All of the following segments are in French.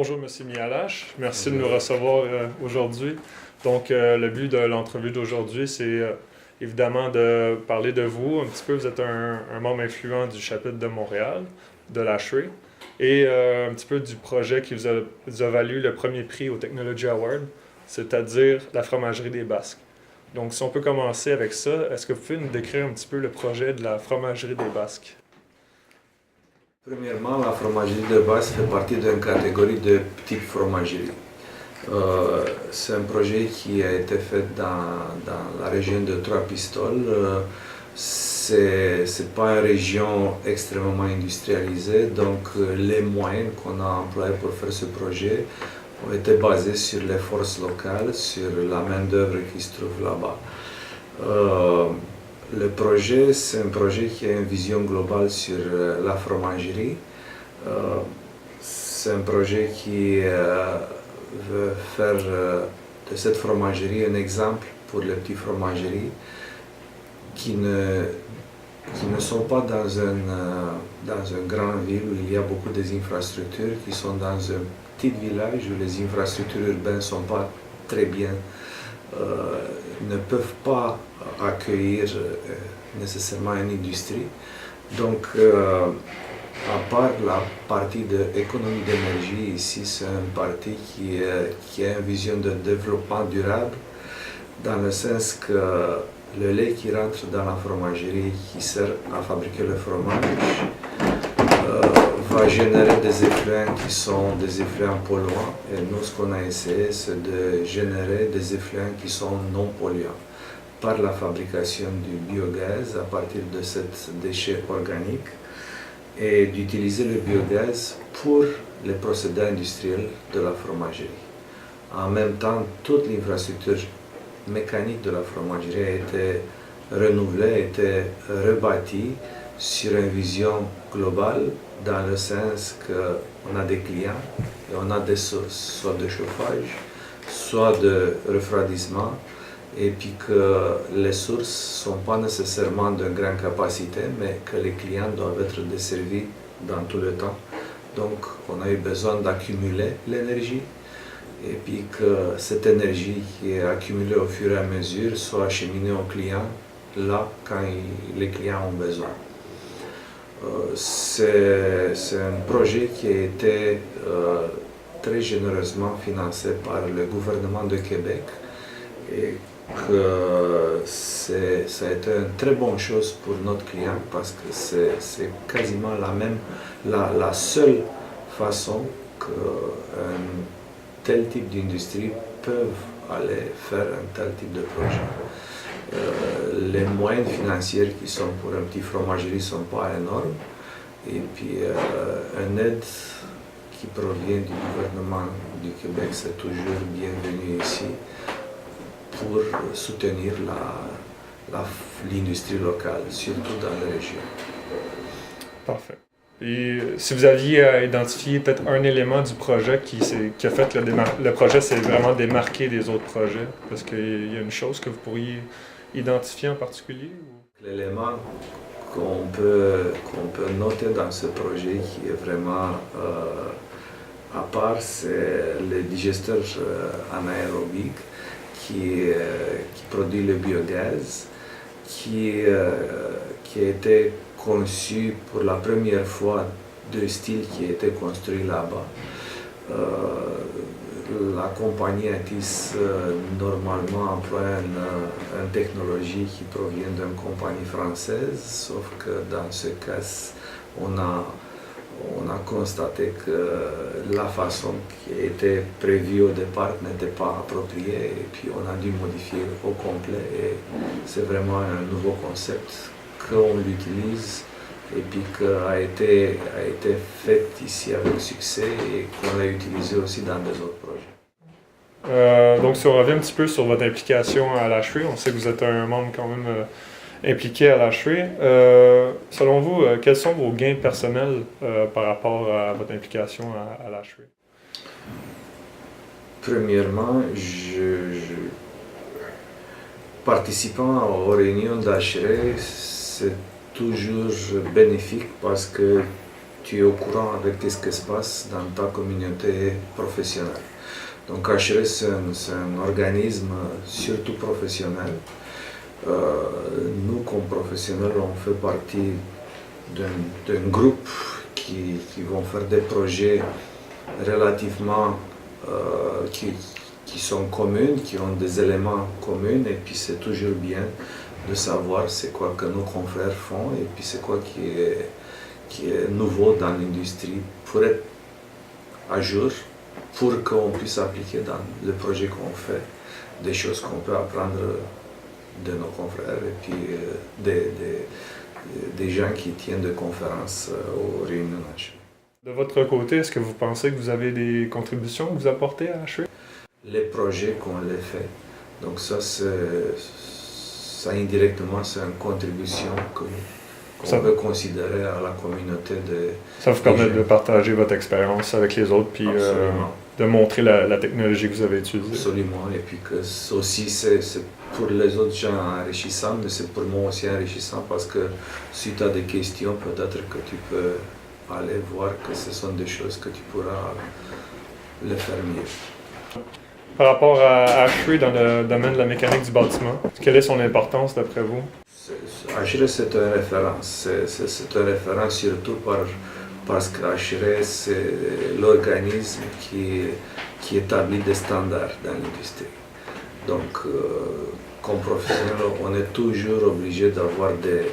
Bonjour, Monsieur Mialache. Merci de nous recevoir aujourd'hui. Donc, le but de l'entrevue d'aujourd'hui, c'est évidemment de parler de vous. Un petit peu, vous êtes un membre influent du chapitre de Montréal, de l'ASHRAE, et un petit peu du projet qui vous a valu le premier prix au Technology Award, c'est-à-dire la fromagerie des Basques. Donc, si on peut commencer avec ça, est-ce que vous pouvez nous décrire un petit peu le projet de la fromagerie des Basques? Premièrement, la fromagerie de Basques fait partie d'une catégorie de petites fromageries. C'est un projet qui a été fait dans la région de Trois-Pistoles. C'est pas une région extrêmement industrialisée, donc les moyens qu'on a employés pour faire ce projet ont été basés sur les forces locales, sur la main-d'œuvre qui se trouve là-bas. Le projet, c'est un projet qui a une vision globale sur la fromagerie. C'est un projet qui veut faire de cette fromagerie un exemple pour les petites fromageries qui ne sont pas dans une grande ville où il y a beaucoup d'infrastructures, qui sont dans un petit village où les infrastructures urbaines ne sont pas très bien, ne peuvent pas accueillir nécessairement une industrie. Donc, à part la partie de l'économie d'énergie, ici c'est une partie qui a une vision de développement durable, dans le sens que le lait qui rentre dans la fromagerie, qui sert à fabriquer le fromage, va générer des effluents qui sont des effluents polluants. Et nous, ce qu'on a essayé, c'est de générer des effluents qui sont non polluants par la fabrication du biogaz à partir de ces déchets organiques et d'utiliser le biogaz pour les procédés industriels de la fromagerie. En même temps, toute l'infrastructure mécanique de la fromagerie a été renouvelée, a été rebâtie sur une vision globale, dans le sens qu'on a des clients et on a des sources, soit de chauffage, soit de refroidissement, et puis que les sources ne sont pas nécessairement de grande capacité, mais que les clients doivent être desservis dans tout le temps. Donc on a eu besoin d'accumuler l'énergie, et puis que cette énergie qui est accumulée au fur et à mesure soit acheminée aux clients là quand les clients ont besoin. C'est un projet qui a été très généreusement financé par le gouvernement de Québec et que ça a été une très bonne chose pour notre client parce que c'est quasiment la seule façon qu'un tel type d'industrie peut aller faire un tel type de projet. Les moyens financiers qui sont pour une petite fromagerie ne sont pas énormes, et puis une aide qui provient du gouvernement du Québec, c'est toujours bienvenu ici pour soutenir l'industrie locale, surtout dans la région. Parfait. Et si vous aviez à identifier peut-être un élément du projet qui a fait le projet s'est vraiment démarqué des autres projets, est-ce qu'il y a une chose que vous pourriez identifier en particulier? L'élément qu'on peut noter dans ce projet qui est vraiment à part, c'est le digesteur anaérobique qui produit le biogaz, qui a été conçu pour la première fois de style qui a été construit là-bas. La compagnie Atis normalement emploie une technologie qui provient d'une compagnie française, sauf que dans ce cas, on a constaté que la façon qui était prévue au départ n'était pas appropriée, et puis on a dû modifier au complet, et c'est vraiment un nouveau concept qu'on l'utilise et puis qui a été fait ici avec succès et qu'on a utilisé aussi dans des autres projets. Donc si on revient un petit peu sur votre implication à l'ASHRAE, on sait que vous êtes un membre quand même impliqué à l'ASHRAE. Selon vous, quels sont vos gains personnels par rapport à votre implication à l'ASHRAE? Premièrement, participant aux réunions d'ASHRAE, c'est toujours bénéfique parce que tu es au courant avec ce qui se passe dans ta communauté professionnelle. Donc HRE, c'est un organisme surtout professionnel. Nous, comme professionnels, on fait partie d'un groupe qui vont faire des projets relativement qui sont communs, qui ont des éléments communs, et puis c'est toujours bien de savoir c'est quoi que nos confrères font et puis c'est quoi qui est nouveau dans l'industrie pour être à jour, pour qu'on puisse appliquer dans le projet qu'on fait des choses qu'on peut apprendre de nos confrères et puis des gens qui tiennent des conférences aux réunions HRE. De votre côté, est-ce que vous pensez que vous avez des contributions que vous apportez à HRE? Les projets qu'on les fait. Donc ça indirectement, c'est une contribution qu'on peut considérer à la communauté de... Ça vous permet de partager votre expérience avec les autres, puis de montrer la technologie que vous avez utilisée. Absolument, et puis que aussi c'est pour les autres gens enrichissant, mais c'est pour moi aussi enrichissant parce que si tu as des questions, peut-être que tu peux aller voir que ce sont des choses que tu pourras le faire mieux. Par rapport à HRE dans le domaine de la mécanique du bâtiment, quelle est son importance d'après vous? HRE, c'est une référence. C'est une référence surtout parce que HRE, c'est l'organisme qui établit des standards dans l'industrie. Donc, comme professionnel, on est toujours obligé d'avoir des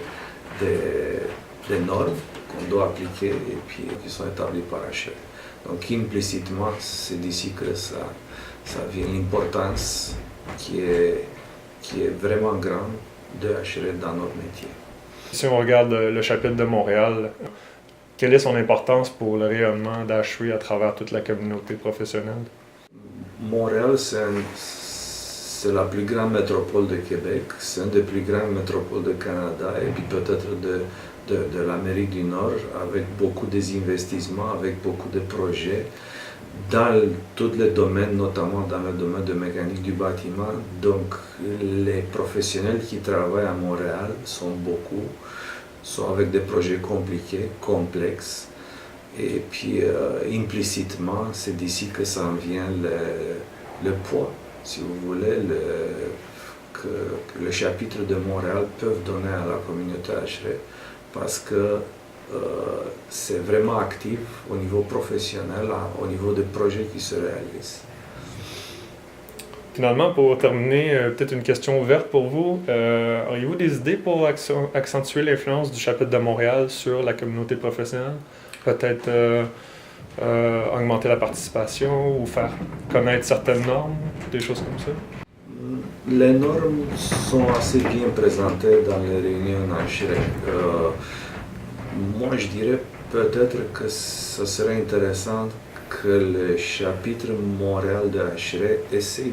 normes qu'on doit appliquer et puis qui sont établies par HRE. Donc, implicitement, c'est d'ici que ça vient l'importance qui est vraiment grande de HRE dans notre métier. Si on regarde le chapitre de Montréal, quelle est son importance pour le rayonnement d'HRE à travers toute la communauté professionnelle? Montréal, c'est la plus grande métropole de Québec, c'est une des plus grandes métropoles de Canada et puis peut-être de l'Amérique du Nord, avec beaucoup d'investissements, avec beaucoup de projets dans tous les domaines, notamment dans le domaine de mécanique du bâtiment. Donc les professionnels qui travaillent à Montréal sont avec des projets compliqués, complexes, et puis implicitement, c'est d'ici que ça en vient le poids, si vous voulez, que le chapitre de Montréal peut donner à la communauté HRE, parce que c'est vraiment actif au niveau professionnel, au niveau des projets qui se réalisent. Finalement, pour terminer, peut-être une question ouverte pour vous. Auriez-vous des idées pour accentuer l'influence du chapitre de Montréal sur la communauté professionnelle? Peut-être augmenter la participation ou faire connaître certaines normes, des choses comme ça? Les normes sont assez bien présentées dans les réunions HRE. Moi, je dirais peut-être que ce serait intéressant que le chapitre Montréal de HRE essaie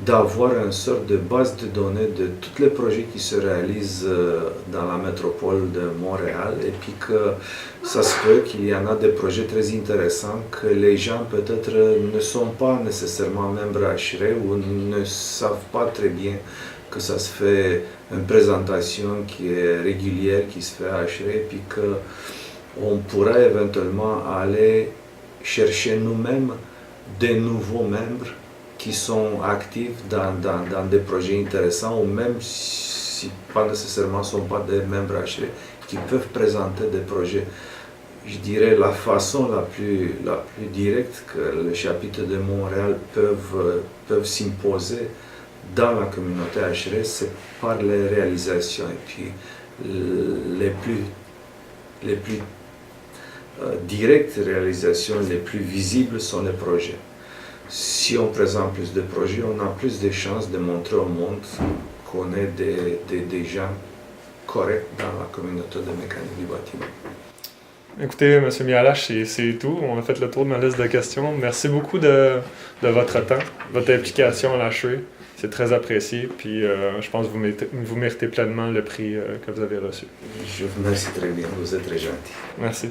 d'avoir une sorte de base de données de tous les projets qui se réalisent dans la métropole de Montréal et puis que ça se peut qu'il y en a des projets très intéressants que les gens peut-être ne sont pas nécessairement membres HRE ou ne savent pas très bien que ça se fait une présentation qui est régulière, qui se fait à HRE, et puis qu'on pourrait éventuellement aller chercher nous-mêmes des nouveaux membres qui sont actifs dans des projets intéressants, ou même si pas nécessairement ne sont pas des membres HRE, qui peuvent présenter des projets. Je dirais la façon la plus directe que le chapitre de Montréal peuvent s'imposer dans la communauté HRE, c'est par les réalisations, et puis les plus directes réalisations, les plus visibles sont les projets. Si on présente plus de projets, on a plus de chances de montrer au monde qu'on est des gens corrects dans la communauté de mécanique du bâtiment. Écoutez, M. Mialache, c'est tout. On a fait le tour de ma liste de questions. Merci beaucoup de votre temps, votre implication à l'HRE. C'est très apprécié, puis je pense que vous méritez pleinement le prix que vous avez reçu. Je vous remercie très bien, vous êtes très gentil. Merci.